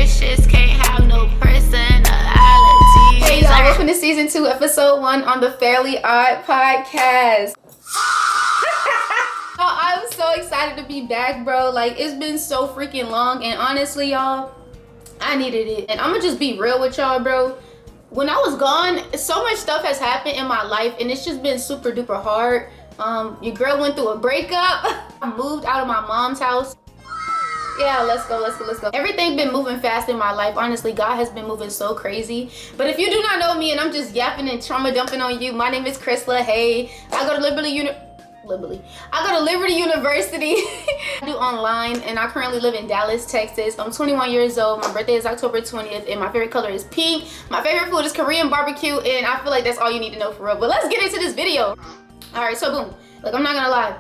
bitches can't have no personality. Hey y'all, welcome to season 2, episode 1 on the Fairly Odd Podcast. I'm so excited to be back, bro. Like, it's been so freaking long, and honestly, y'all, I needed it. And I'm gonna just be real with y'all, bro. When I was gone, so much stuff has happened in my life, and it's just been super duper hard. Your girl went through a breakup. I moved out of my mom's house. Yeah, let's go. Everything been moving fast in my life. Honestly, God has been moving so crazy. But if you do not know me and I'm just yapping and trauma dumping on you, my name is Chrisla. Hey, I go to Liberty University. I do online, and I currently live in Dallas, Texas. I'm 21 years old. My birthday is October 20th, and my favorite color is pink. My favorite food is Korean barbecue, and I feel like that's all you need to know for real. But let's get into this video. All right, so boom. Like, I'm not gonna lie.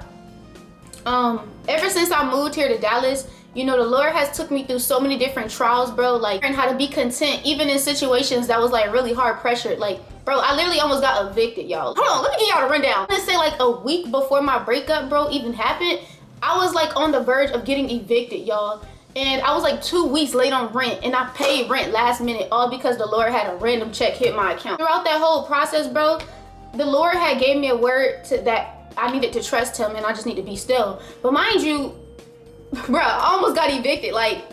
Ever since I moved here to Dallas, you know, the Lord has took me through so many different trials, bro. Like, and how to be content even in situations that was like really hard pressured. Like, bro, I literally almost got evicted, y'all. Hold on, let me give y'all a rundown. Let's say like a week before my breakup, bro, even happened, I was like on the verge of getting evicted, y'all. And I was like 2 weeks late on rent, and I paid rent last minute, all because the Lord had a random check hit my account. Throughout that whole process, bro, the Lord had gave me a word that I needed to trust him, and I just need to be still. But mind you, bro, I almost got evicted. Like,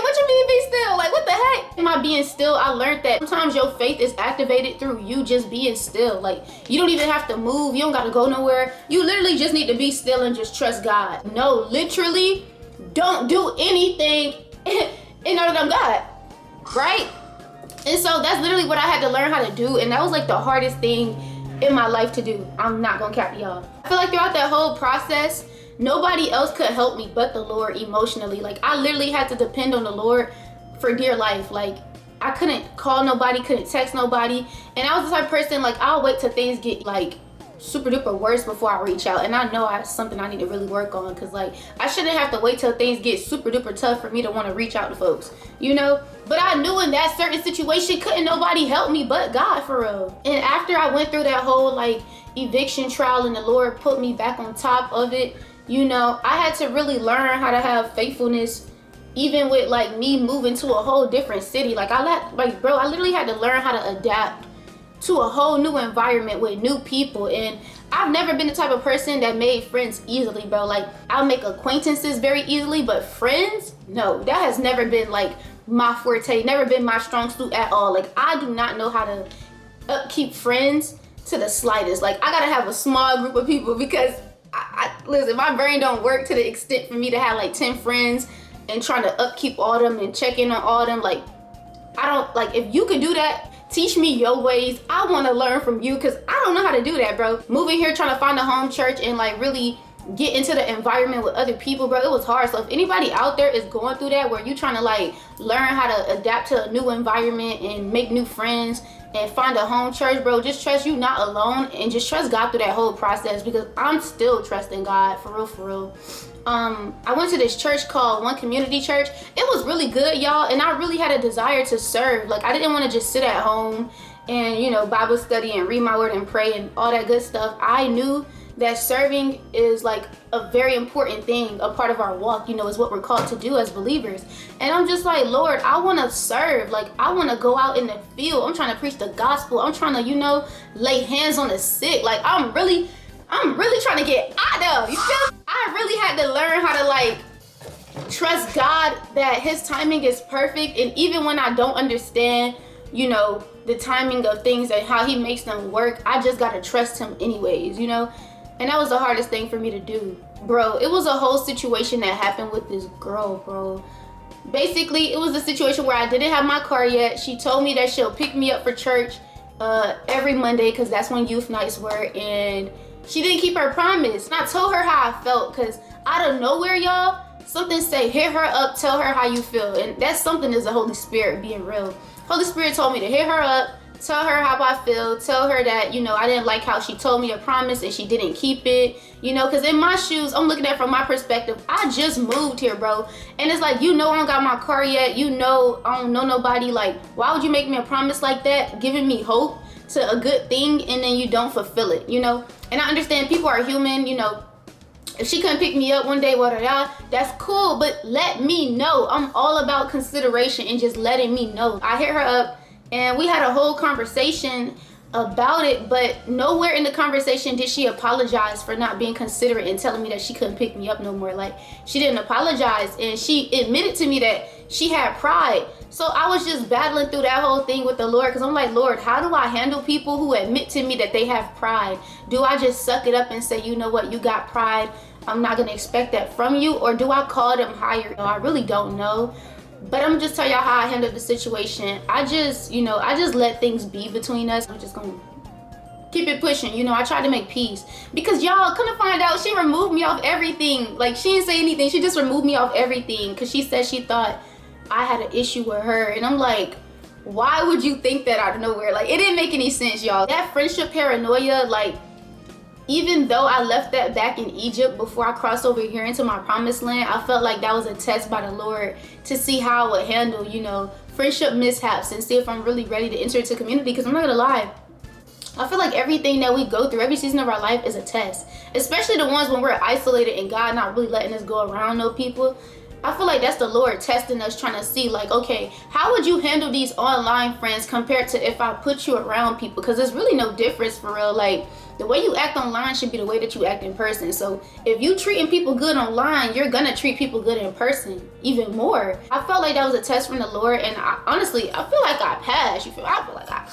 what you mean be still? Like, what the heck? In my being still, I learned that sometimes your faith is activated through you just being still. Like, you don't even have to move. You don't got to go nowhere. You literally just need to be still and just trust God. No, literally, don't do anything in order to God, right? And so that's literally what I had to learn how to do. And that was like the hardest thing in my life to do. I'm not gonna cap y'all. I feel like throughout that whole process, nobody else could help me but the Lord emotionally. Like, I literally had to depend on the Lord for dear life. Like, I couldn't call nobody, couldn't text nobody. And I was the type of person, like, I'll wait till things get like super duper worse before I reach out. And I know it's something I need to really work on, because like, I shouldn't have to wait till things get super duper tough for me to want to reach out to folks, you know? But I knew in that certain situation, couldn't nobody help me but God, for real. And after I went through that whole like eviction trial and the Lord put me back on top of it, you know, I had to really learn how to have faithfulness, even with like me moving to a whole different city. Like, bro, I literally had to learn how to adapt to a whole new environment with new people. And I've never been the type of person that made friends easily, bro. Like, I'll make acquaintances very easily, but friends, no, that has never been like my forte, never been my strong suit at all. Like, I do not know how to upkeep friends to the slightest. Like, I gotta have a small group of people, because listen, my brain don't work to the extent for me to have like 10 friends and trying to upkeep all them and check in on all them. Like, I don't, like, if you could do that, teach me your ways. I want to learn from you, because I don't know how to do that, bro. Moving here, trying to find a home church and like really get into the environment with other people, bro, it was hard. So if anybody out there is going through that, where you trying to like learn how to adapt to a new environment and make new friends and find a home church, bro, just trust you not alone, and just trust God through that whole process, because I'm still trusting God, for real. I went to this church called One Community Church. It was really good, y'all, and I really had a desire to serve. Like, I didn't want to just sit at home and, you know, Bible study and read my word and pray and all that good stuff. I knew that serving is like a very important thing, a part of our walk, you know, is what we're called to do as believers. And I'm just like, Lord, I want to serve. Like, I want to go out in the field. I'm trying to preach the gospel. I'm trying to, you know, lay hands on the sick. Like, I'm really trying to get out there. You feel me? I really had to learn how to like trust God, that his timing is perfect. And even when I don't understand, you know, the timing of things and how he makes them work, I just got to trust him anyways, you know? And that was the hardest thing for me to do, bro. It was a whole situation that happened with this girl, bro. Basically, it was a situation where I didn't have my car yet. She told me that she'll pick me up for church every Monday, because that's when youth nights were, and she didn't keep her promise. And I told her how I felt, because out of nowhere, y'all, something say, hit her up, tell her how you feel. And that something is the Holy Spirit being real. Holy Spirit told me to hit her up, tell her how I feel, tell her that, you know, I didn't like how she told me a promise and she didn't keep it, you know, because in my shoes, I'm looking at it from my perspective. I just moved here, bro, and it's like, you know, I don't got my car yet, you know, I don't know nobody. Like, why would you make me a promise like that, giving me hope to a good thing, and then you don't fulfill it, you know? And I understand people are human, you know, If she couldn't pick me up one day, that's cool, but let me know. I'm all about consideration and just letting me know. I hit her up and we had a whole conversation about it, but nowhere in the conversation did she apologize for not being considerate and telling me that she couldn't pick me up no more. Like, she didn't apologize, and she admitted to me that she had pride. So I was just battling through that whole thing with the Lord, because I'm like, Lord, how do I handle people who admit to me that they have pride? Do I just suck it up and say, you know what, you got pride, I'm not gonna expect that from you? Or do I call them higher? I really don't know. But I'm just telling y'all how I handled the situation. I just let things be between us. I'm just gonna keep it pushing. I tried to make peace. Because y'all, come to find out, she removed me off everything. Like, she didn't say anything. She just removed me off everything because she said she thought I had an issue with her. And I'm like, why would you think that out of nowhere? Like, it didn't make any sense, y'all. That friendship paranoia, like, even though I left that back in Egypt before I crossed over here into my promised land, I felt like that was a test by the Lord to see how I would handle, friendship mishaps and see if I'm really ready to enter into community. Because I'm not gonna lie, I feel like everything that we go through, every season of our life is a test. Especially the ones when we're isolated and God not really letting us go around no people. I feel like that's the Lord testing us, trying to see, like, okay, how would you handle these online friends compared to if I put you around people? Because there's really no difference for real. Like, the way you act online should be the way that you act in person. So if you treating people good online, you're gonna treat people good in person even more. I felt like that was a test from the Lord, and honestly, I feel like I passed. I feel like I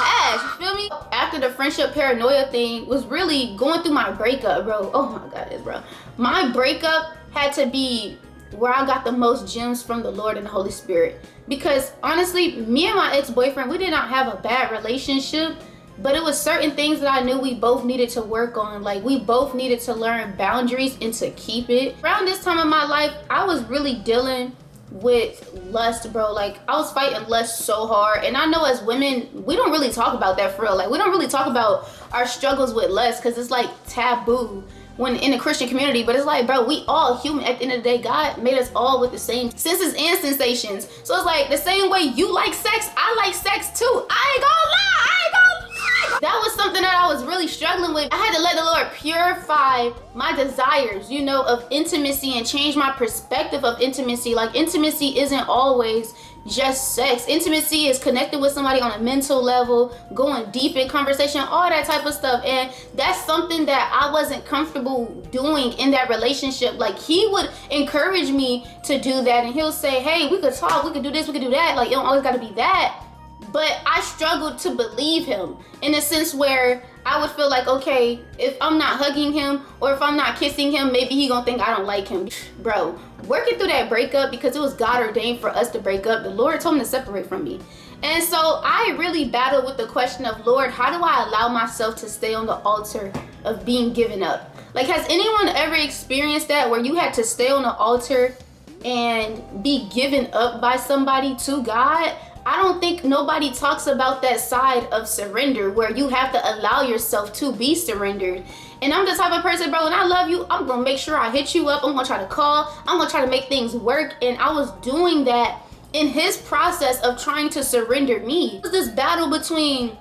passed. You feel me? After the friendship paranoia thing was really going through my breakup, bro. Oh my goodness, bro. My breakup had to be where I got the most gems from the Lord and the Holy Spirit. Because honestly, me and my ex-boyfriend, we did not have a bad relationship, but it was certain things that I knew we both needed to work on. Like, we both needed to learn boundaries and to keep it. Around this time of my life, I was really dealing with lust, bro. Like, I was fighting lust so hard. And I know as women, we don't really talk about that for real. Like, we don't really talk about our struggles with lust because it's like taboo when in the Christian community. But it's like, bro, we all human at the end of the day. God made us all with the same senses and sensations. So it's like the same way you like sex, I like sex too. I ain't gonna lie. That was something that I was really struggling with. I had to let the Lord purify my desires, of intimacy, and change my perspective of intimacy. Like, intimacy isn't always just sex. Intimacy is connected with somebody on a mental level, going deep in conversation, all that type of stuff. And that's something that I wasn't comfortable doing in that relationship. Like, he would encourage me to do that, and he'll say, hey, we could talk, we could do this, we could do that. Like, it don't always gotta be that. But I struggled to believe him in a sense where I would feel like, okay, if I'm not hugging him or if I'm not kissing him, maybe he gonna think I don't like him. Bro, working through that breakup, because it was God ordained for us to break up, the Lord told him to separate from me. And so I really battled with the question of, Lord, how do I allow myself to stay on the altar of being given up? Like, has anyone ever experienced that, where you had to stay on the altar and be given up by somebody to God? I don't think nobody talks about that side of surrender, where you have to allow yourself to be surrendered. And I'm the type of person, bro, when I love you, I'm gonna make sure I hit you up. I'm gonna try to call. I'm gonna try to make things work. And I was doing that in his process of trying to surrender me. It was this battle between,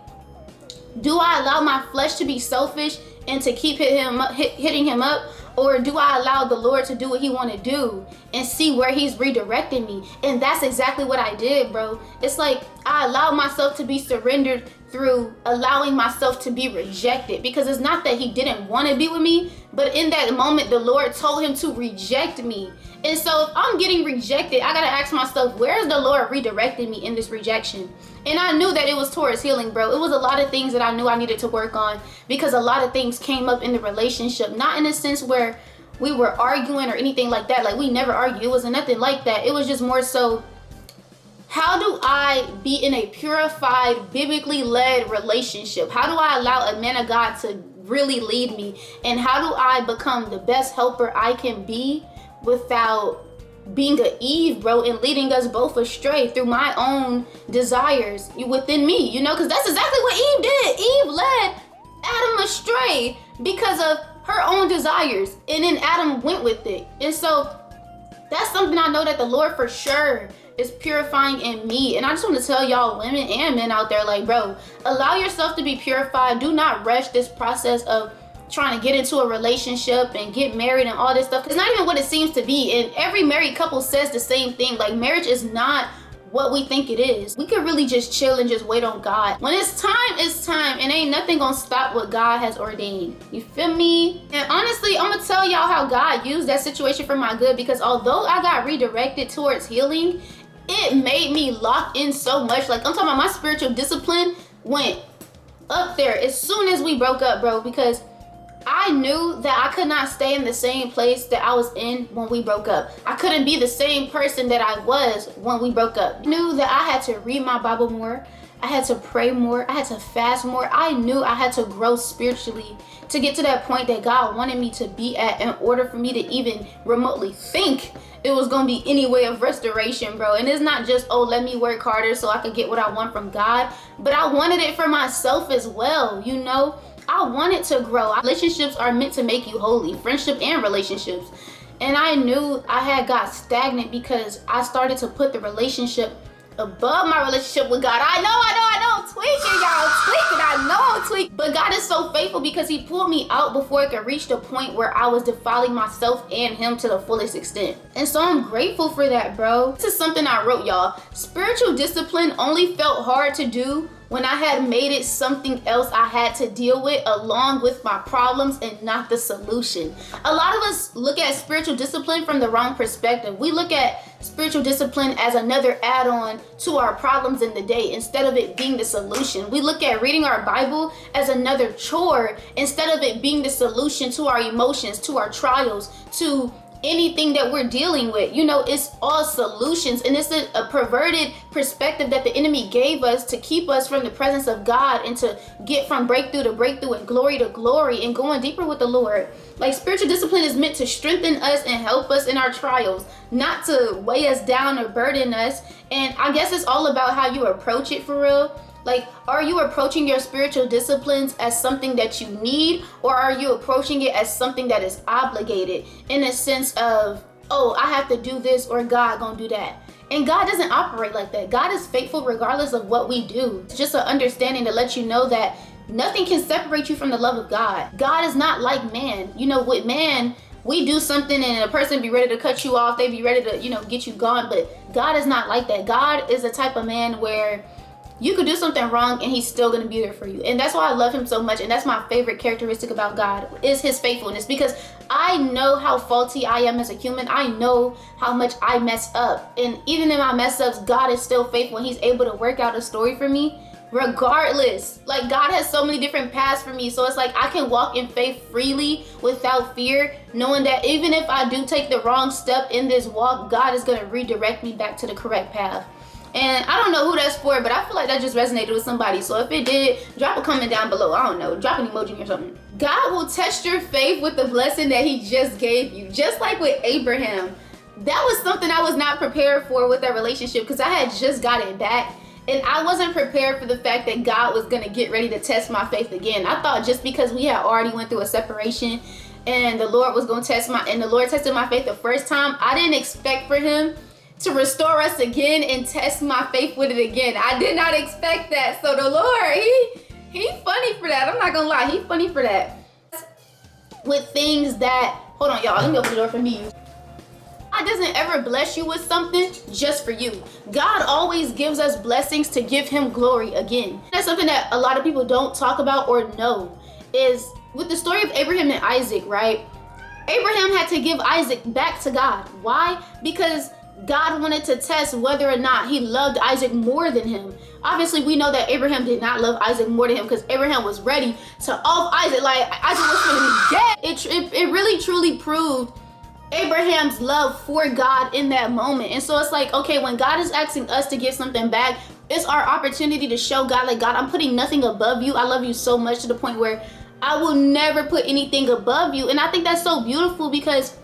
do I allow my flesh to be selfish and to keep hitting him up? Or do I allow the Lord to do what he want to do and see where he's redirecting me? And that's exactly what I did, bro. It's like I allowed myself to be surrendered through allowing myself to be rejected. Because it's not that he didn't want to be with me, but in that moment, the Lord told him to reject me. And so if I'm getting rejected, I got to ask myself, where is the Lord redirecting me in this rejection? And I knew that it was towards healing, bro. It was a lot of things that I knew I needed to work on, because a lot of things came up in the relationship. Not in a sense where we were arguing or anything like that. Like, we never argued. It wasn't nothing like that. It was just more so, how do I be in a purified, biblically led relationship? How do I allow a man of God to really lead me? And how do I become the best helper I can be without being an Eve, bro, and leading us both astray through my own desires within me, because that's exactly what Eve did. Eve led Adam astray because of her own desires, and then Adam went with it. And so that's something I know that the Lord for sure is purifying in me. And I just want to tell y'all, women and men out there, like, bro, allow yourself to be purified. Do not rush this process of trying to get into a relationship and get married and all this stuff. It's not even what it seems to be. And every married couple says the same thing. Like, marriage is not what we think it is. We could really just chill and just wait on God. When it's time, and ain't nothing gonna stop what God has ordained. You feel me? And honestly, I'm gonna tell y'all how God used that situation for my good, because although I got redirected towards healing, it made me lock in so much. Like, I'm talking about my spiritual discipline went up there as soon as we broke up, bro, because I knew that I could not stay in the same place that I was in when we broke up. I couldn't be the same person that I was when we broke up. I knew that I had to read my Bible more. I had to pray more. I had to fast more. I knew I had to grow spiritually to get to that point that God wanted me to be at in order for me to even remotely think it was gonna be any way of restoration, bro. And it's not just, oh, let me work harder so I could get what I want from God, but I wanted it for myself as well, you know? I wanted to grow. Relationships are meant to make you holy, friendship and relationships. And I knew I had got stagnant because I started to put the relationship above my relationship with God. I know, I'm tweaking, y'all. I know I'm tweaking. But God is so faithful because he pulled me out before it could reach the point where I was defiling myself and him to the fullest extent. And so I'm grateful for that, bro. This is something I wrote, y'all. Spiritual discipline only felt hard to do when I had made it something else I had to deal with along with my problems and not the solution. A lot of us look at spiritual discipline from the wrong perspective. We look at spiritual discipline as another add-on to our problems in the day instead of it being the solution. We look at reading our Bible as another chore instead of it being the solution to our emotions, to our trials, to anything that we're dealing with. You know, it's all solutions, and it's a perverted perspective that the enemy gave us to keep us from the presence of God and to get from breakthrough to breakthrough and glory to glory and going deeper with the Lord. Like, spiritual discipline is meant to strengthen us and help us in our trials, not to weigh us down or burden us. And I guess it's all about how you approach it, for real. Like, are you approaching your spiritual disciplines as something that you need, or are you approaching it as something that is obligated in a sense of, oh, I have to do this or God gonna do that? And God doesn't operate like that. God is faithful regardless of what we do. It's just an understanding to let you know that nothing can separate you from the love of God. God is not like man. You know, with man, we do something and a person be ready to cut you off. They be ready to, you know, get you gone. But God is not like that. God is the type of man where you could do something wrong and he's still gonna be there for you. And that's why I love him so much. And that's my favorite characteristic about God, is his faithfulness, because I know how faulty I am as a human. I know how much I mess up. And even in my mess ups, God is still faithful and he's able to work out a story for me regardless. Like, God has so many different paths for me. So it's like I can walk in faith freely without fear, knowing that even if I do take the wrong step in this walk, God is gonna redirect me back to the correct path. And I don't know who that's for, but I feel like that just resonated with somebody. So if it did, drop a comment down below. I don't know, drop an emoji or something. God will test your faith with the blessing that he just gave you. Just like with Abraham. That was something I was not prepared for with that relationship, because I had just got it back. And I wasn't prepared for the fact that God was gonna get ready to test my faith again. I thought just because we had already went through a separation and the Lord was gonna the Lord tested my faith the first time, I didn't expect for him to restore us again and test my faith with it again. I did not expect that. So the Lord, he funny for that. I'm not gonna lie, he funny for that. With things that, hold on y'all, let me open the door for me. God doesn't ever bless you with something just for you. God always gives us blessings to give him glory again. That's something that a lot of people don't talk about or know, is with the story of Abraham and Isaac, right? Abraham had to give Isaac back to God. Why? Because God wanted to test whether or not he loved Isaac more than him. Obviously, we know that Abraham did not love Isaac more than him, because Abraham was ready to off Isaac. Like, Isaac was going to be dead. It really truly proved Abraham's love for God in that moment. And so it's like, okay, when God is asking us to give something back, it's our opportunity to show God, like, God, I'm putting nothing above you. I love you so much to the point where I will never put anything above you. And I think that's so beautiful, because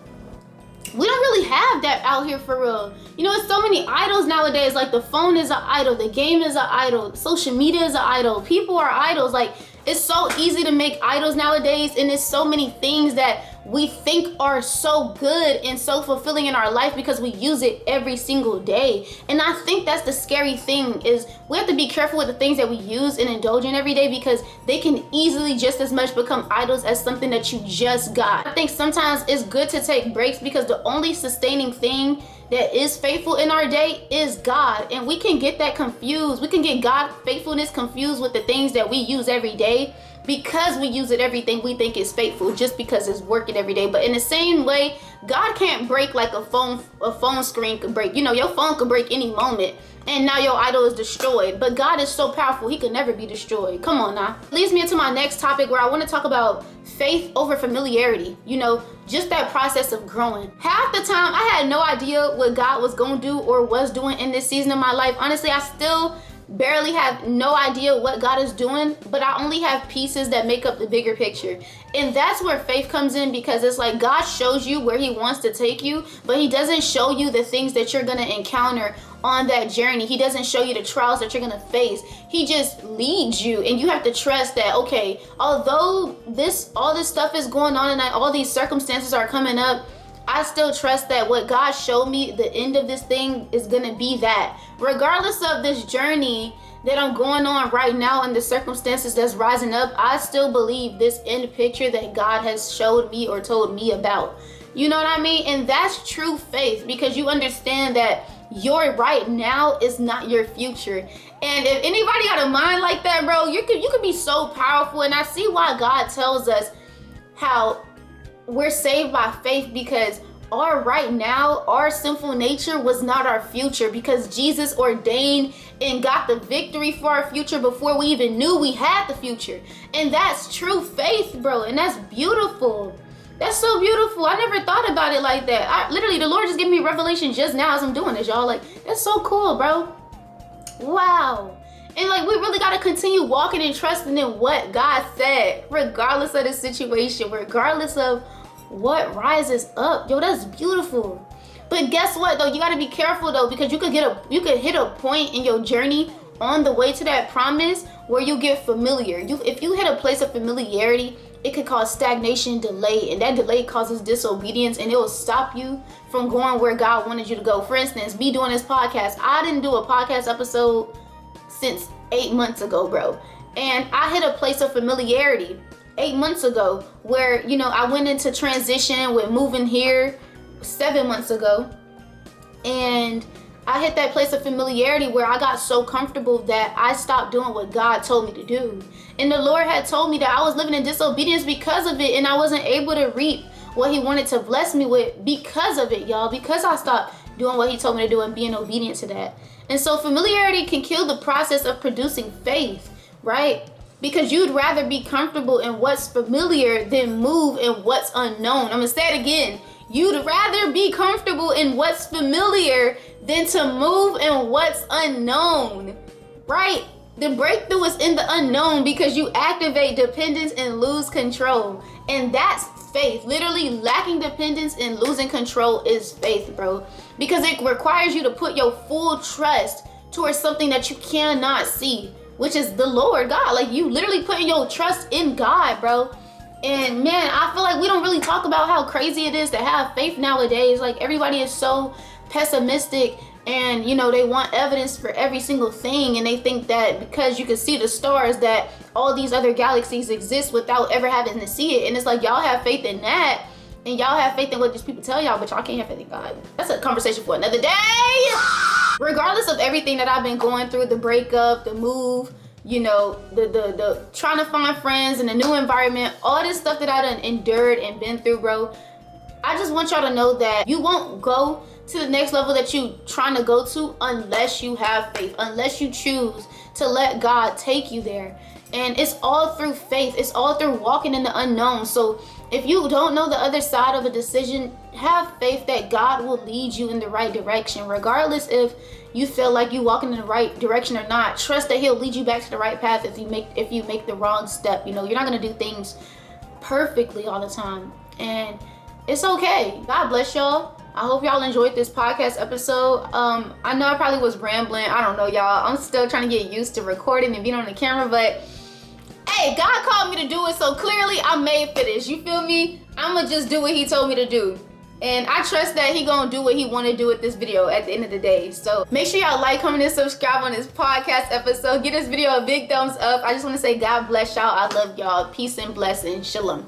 we don't really have that out here, for real. You know, it's so many idols nowadays. Like, the phone is an idol, the game is an idol, social media is an idol, people are idols. Like, it's so easy to make idols nowadays, and there's so many things that we think are so good and so fulfilling in our life because we use it every single day. And I think that's the scary thing, is we have to be careful with the things that we use and indulge in every day, because they can easily just as much become idols as something that you just got. I think sometimes it's good to take breaks, because the only sustaining thing that is faithful in our day is God. And we can get that confused. We can get God faithfulness confused with the things that we use every day, because we use it everything we think is faithful just because it's working every day. But in the same way, God can't break like a phone screen could break. You know, your phone could break any moment and now your idol is destroyed. But God is so powerful, he could never be destroyed. Come on now. Leads me into my next topic, where I want to talk about faith over familiarity. You know, just that process of growing. Half the time I had no idea what God was gonna do or was doing in this season of my life. Honestly, I still barely have no idea what God is doing, but I only have pieces that make up the bigger picture. And that's where faith comes in, because it's like God shows you where he wants to take you, but he doesn't show you the things that you're gonna encounter on that journey. He doesn't show you the trials that you're gonna face. He just leads you, and you have to trust that, okay, although all this stuff is going on and all these circumstances are coming up, I still trust that what God showed me, the end of this thing is gonna be that. Regardless of this journey that I'm going on right now and the circumstances that's rising up, I still believe this end picture that God has showed me or told me about. You know what I mean? And that's true faith, because you understand that your right now is not your future. And if anybody got a mind like that, bro, you could be so powerful. And I see why God tells us how we're saved by faith, because our right now, our sinful nature was not our future, because Jesus ordained and got the victory for our future before we even knew we had the future. And that's true faith, bro. And that's beautiful. That's so beautiful. I never thought about it like that. Literally, the Lord just gave me revelation just now as I'm doing this, y'all. Like, that's so cool, bro. Wow. And like, we really got to continue walking and trusting in what God said, regardless of the situation, regardless of what rises up. Yo, that's beautiful. But guess what though? You got to be careful though, because you could hit a point in your journey on the way to that promise where you get familiar. If you hit a place of familiarity, it could cause stagnation, delay, and that delay causes disobedience, and it will stop you from going where God wanted you to go. For instance, me doing this podcast, I didn't do a podcast episode since 8 months ago, bro. And I hit a place of familiarity 8 months ago, where, you know, I went into transition with moving here 7 months ago, and I hit that place of familiarity where I got so comfortable that I stopped doing what God told me to do. And the Lord had told me that I was living in disobedience because of it, and I wasn't able to reap what he wanted to bless me with because of it, y'all, because I stopped doing what he told me to do and being obedient to that. And so familiarity can kill the process of producing faith, right? Because you'd rather be comfortable in what's familiar than move in what's unknown. I'm gonna say it again. You'd rather be comfortable in what's familiar than to move in what's unknown, right? The breakthrough is in the unknown, because you activate dependence and lose control. And that's faith. Literally, lacking dependence and losing control is faith, bro. Because it requires you to put your full trust towards something that you cannot see, which is the Lord God. Like, you literally putting your trust in God, bro. And man, I feel like we don't really talk about how crazy it is to have faith nowadays. Like, everybody is so pessimistic, and you know, they want evidence for every single thing, and they think that because you can see the stars that all these other galaxies exist without ever having to see it. And it's like, y'all have faith in that, and y'all have faith in what these people tell y'all, but y'all can't have faith in God. That's a conversation for another day. Regardless of everything that I've been going through, the breakup, the move, you know, the trying to find friends in a new environment, all this stuff that I done endured and been through, bro, I just want y'all to know that you won't go to the next level that you trying to go to unless you have faith, unless you choose to let God take you there. And it's all through faith. It's all through walking in the unknown. So if you don't know the other side of a decision, have faith that God will lead you in the right direction, regardless if you feel like you walking in the right direction or not. Trust that he'll lead you back to the right path if you make the wrong step. You know, you're not gonna do things perfectly all the time, and it's okay. God bless y'all. I hope y'all enjoyed this podcast episode. I know I probably was rambling. I don't know, y'all. I'm still trying to get used to recording and being on the camera, but hey, hey, God called me to do it, so clearly I'm made for this. You feel me? I'ma just do what he told me to do. And I trust that he gonna do what he wanna do with this video at the end of the day. So make sure y'all like, comment, and subscribe on this podcast episode. Give this video a big thumbs up. I just wanna say God bless y'all. I love y'all. Peace and blessings. Shalom.